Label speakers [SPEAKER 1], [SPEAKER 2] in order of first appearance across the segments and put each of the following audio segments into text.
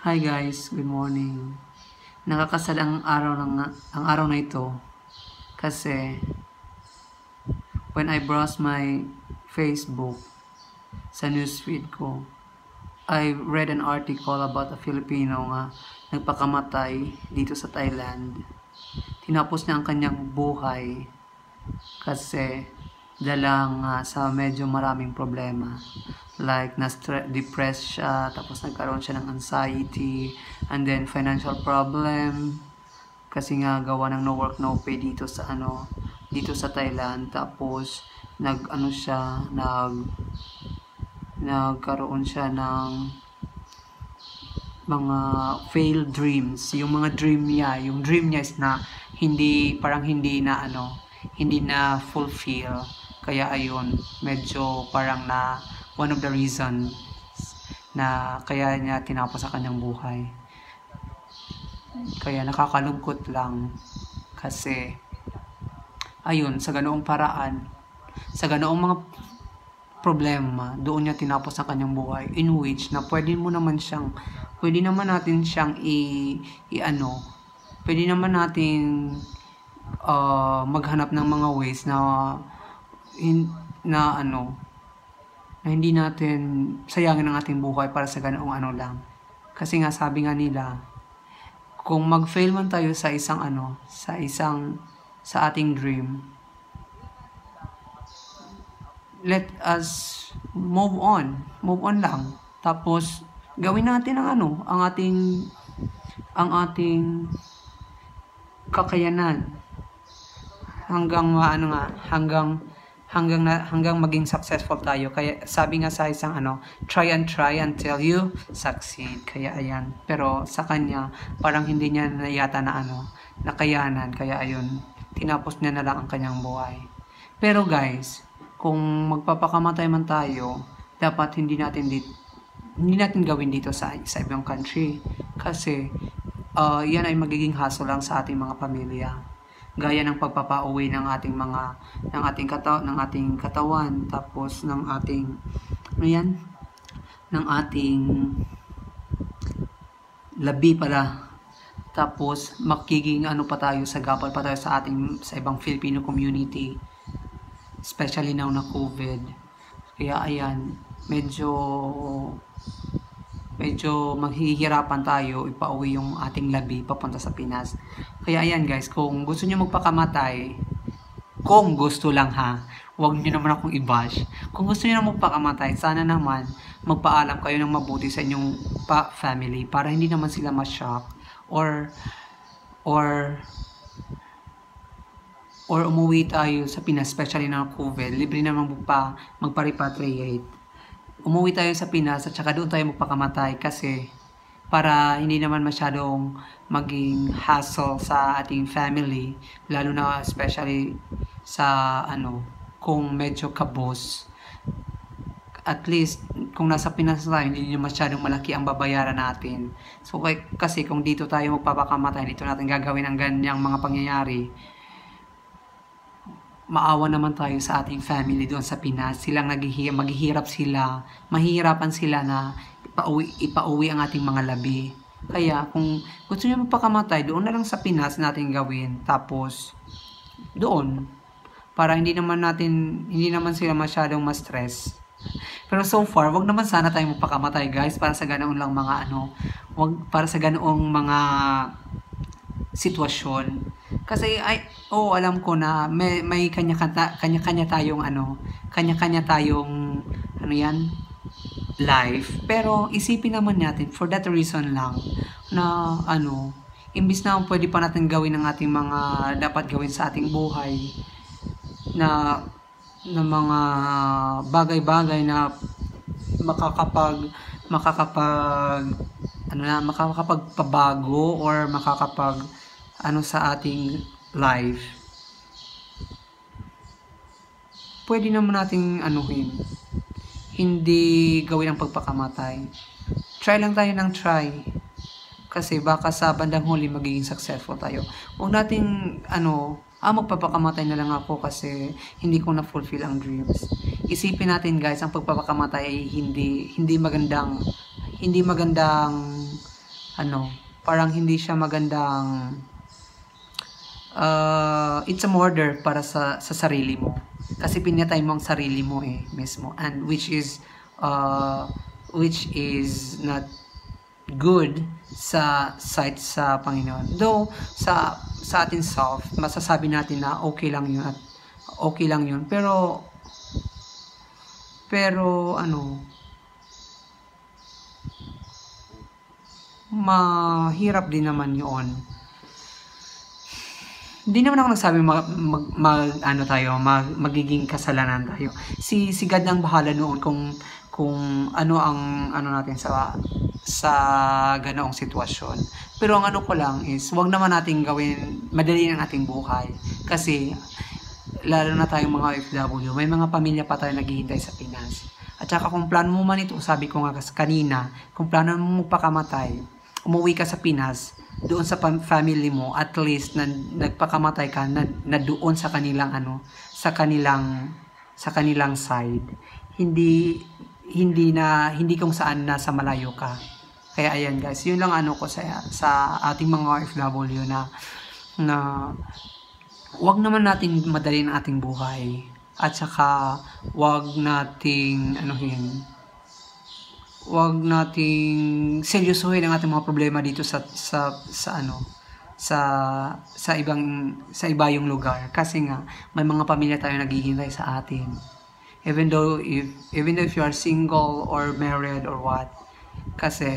[SPEAKER 1] Hi guys, good morning. Nakakasad ang araw na ito kasi when I browse my Facebook sa newsfeed ko, I read an article about a Filipino nga nagpakamatay dito sa Thailand. Tinapos niya ang kanyang buhay kasi dala nga sa medyo maraming problema. Like, depressed siya, tapos nagkaroon siya ng anxiety, and then financial problem, kasi nga gawa ng no work, no pay dito sa Thailand. Tapos, nagkaroon siya ng mga failed dreams. Yung mga dream niya is na hindi na fulfill. Kaya ayun, medyo parang na one of the reasons na kaya niya tinapos sa kanyang buhay. Kaya nakakalungkot lang kasi ayun, sa ganoong paraan, sa ganoong mga problema, doon niya tinapos ang kanyang buhay, in which na pwede naman natin siyang pwede naman natin maghanap ng mga ways na hindi natin sayangin ang ating buhay para sa ganoong lang. Kasi nga sabi nga nila, kung mag-fail man tayo sa ating dream, let us move on lang. Tapos gawin natin ang ating kakayanan hanggang maging successful tayo. Kaya sabi nga sa isang try until you succeed. Kaya ayan, pero sa kanya parang hindi niya na yata nakayanan. Kaya ayun, tinapos niya na lang ang kanyang buhay. Pero guys, kung magpapakamatay man tayo, dapat hindi natin gawin dito sa ibang country, kasi yan ay magiging hassle lang sa ating mga pamilya. Gaya ng pagpapauwi ng ating katawan, tapos ng ating labi pala. Tapos makiging pa tayo, sagapal pa tayo sa ibang Filipino community, especially now na COVID. Kaya ayan, medyo maghihirapan tayo ipauwi yung ating labi papunta sa Pinas. Kaya ayan guys, kung gusto niyo magpakamatay, kung gusto lang huwag niyo naman akong i-bash. Kung gusto niyo na magpakamatay, sana naman magpaalam kayo ng mabuti sa inyong family para hindi naman sila ma-shock or umuwi tayo sa Pinas, especially na COVID. Libre naman magpa-repatriate. Umuwi tayo sa Pinas at saka doon tayo magpakamatay, kasi para hindi naman masyadong maging hassle sa ating family, lalo na especially sa kung medyo kabos. At least kung nasa Pinas tayo, hindi masyadong malaki ang babayaran natin. So kasi kung dito tayo magpapakamatay, dito natin gagawin ang ganyang mga pangyayari, maawa naman tayo sa ating family doon sa Pinas. Mahihirapan sila na ipauwi ang ating mga labi. Kaya kung gusto niyo magpakamatay, doon na lang sa Pinas natin gawin. Tapos doon, para hindi naman sila masyadong ma-stress. Pero so far, wag naman sana tayo magpakamatay guys, para sa ganoong lang para sa ganoong mga sitwasyon. Kasi alam ko na may kanya-kanya tayong life. Pero isipin naman natin, for that reason lang na imbis na pwede pa natin gawin ang ating mga dapat gawin sa ating buhay, na mga bagay-bagay na makakapagpabago or sa ating life, pwede naman nating hindi gawin ang pagpakamatay. Try lang tayo ng try, kasi baka sa bandang huli magiging successful tayo. Huwag nating magpapakamatay na lang ako kasi hindi ko na-fulfill ang dreams. Isipin natin guys, ang pagpapakamatay ay hindi magandang ano, parang hindi siya magandang it's a murder para sa sarili mo. Kasi pinatay mo ang sarili mo mismo, and which is not good sa sight sa Panginoon. Though sa atin self, masasabi natin na okay lang yun at okay lang yun, pero ano, mahirap din naman yun. Hindi naman ako nagsabi magiging kasalanan tayo. Si God ang bahala noon kung ano ang ano natin sa ganoong sitwasyon. Pero ang ano ko lang is, wag naman nating gawin madali ang ating buhay. Kasi lalo na tayong mga OFW, may mga pamilya pa tayo naghihintay sa Pinas. At saka kung plano mo man ito, sabi ko nga kanina, kung plano mo magpakamatay, umuwi ka sa Pinas, doon sa family mo, at least na nagpakamatay ka na doon sa kanilang sa kanilang side, hindi kung saan nasa malayo ka. Kaya ayan guys, yun lang ko sa ating mga OFW na wag naman natin madalin ang ating buhay, at saka wag nating seryosohin ang ating mga problema dito sa iba yung lugar, kasi nga may mga pamilya tayo naghihintay sa atin, even though if you are single or married or what. Kasi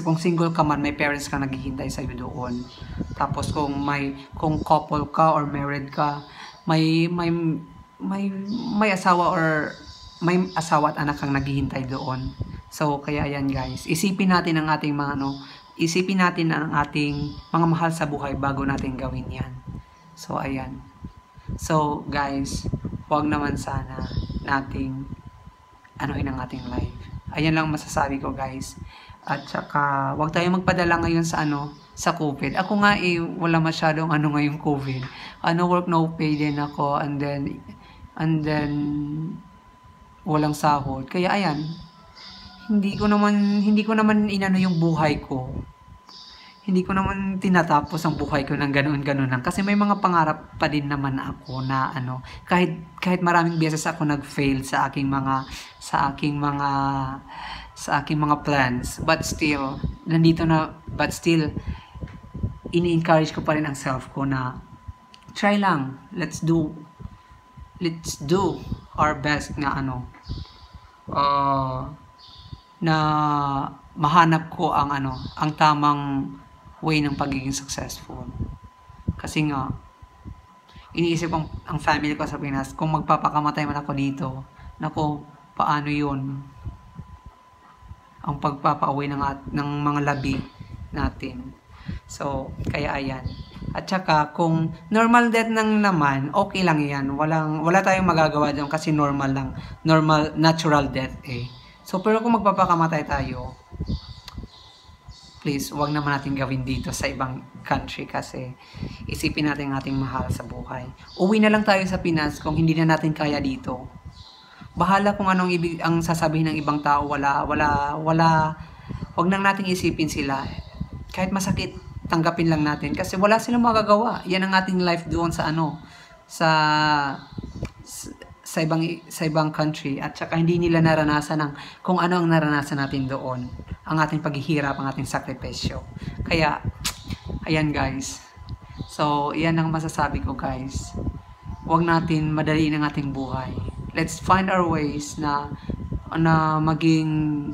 [SPEAKER 1] kung single ka man, may parents ka naghihintay sa iyo doon. Tapos kung couple ka or married ka, may asawa or may asawa at anak kang naghihintay doon. So kaya ayan guys, isipin natin ang ating mga mahal sa buhay bago natin gawin yan. So ayan. So guys, huwag naman sana nating anuhin ang ating life. Ayan lang masasabi ko guys. At saka huwag tayong magpadala ngayon sa COVID. Ako nga wala masyadong ngayong COVID. Work no pay din ako, and then walang sahod. Kaya ayan, hindi ko naman inano yung buhay ko. Hindi ko naman tinatapos ang buhay ko ng ganoon lang. Kasi may mga pangarap pa din naman ako na kahit maraming beses ako nag-fail sa aking mga plans. But still, ini-encourage ko pa rin ang self ko na try lang. Let's do our best na na mahanap ko ang tamang way ng pagiging successful. Kasi nga iniisip ang family ko sa Pinas, kung magpapakamatay man ako dito, nako, paano yun? Ang pagpapauwi ng mga labi natin. So kaya ayan. At saka kung normal death naman, okay lang yan. Wala tayong magagawa doon kasi normal, natural death So pero kung magpapakamatay tayo, please, wag naman natin gawin dito sa ibang country, kasi isipin natin ang ating mahal sa buhay. Uwi na lang tayo sa Pinas kung hindi na natin kaya dito. Bahala kung anong ang sasabihin ng ibang tao, wag nang nating isipin sila. Kahit masakit, tanggapin lang natin kasi wala silang magagawa. Yan ang ating life doon sa ibang country, at saka hindi nila naranasan kung ano ang naranasan natin doon, ang ating paghihirap, ang ating sakripisyo. Kaya ayan guys, so yan ang masasabi ko guys, huwag natin madaliin ang ating buhay. Let's find our ways na maging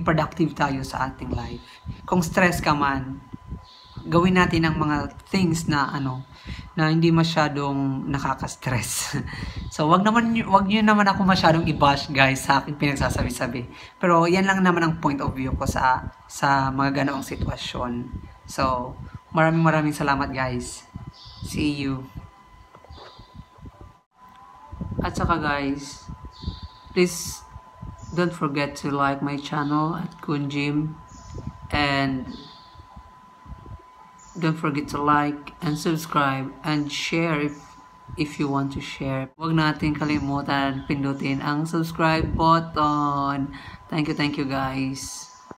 [SPEAKER 1] productive tayo sa ating life. Kung stress ka man, gawin natin ang mga things na hindi masyadong nakaka-stress. So wag niyo naman ako masyadong i-bash guys sa aking pinagsasabi-sabi. Pero yan lang naman ang point of view ko sa mga ganoong sitwasyon. So maraming salamat guys. See you. At saka guys, please don't forget to like my channel at Kunjim, and don't forget to like and subscribe and share if you want to share. Huwag natin kalimutan pindutin ang subscribe button. Thank you guys.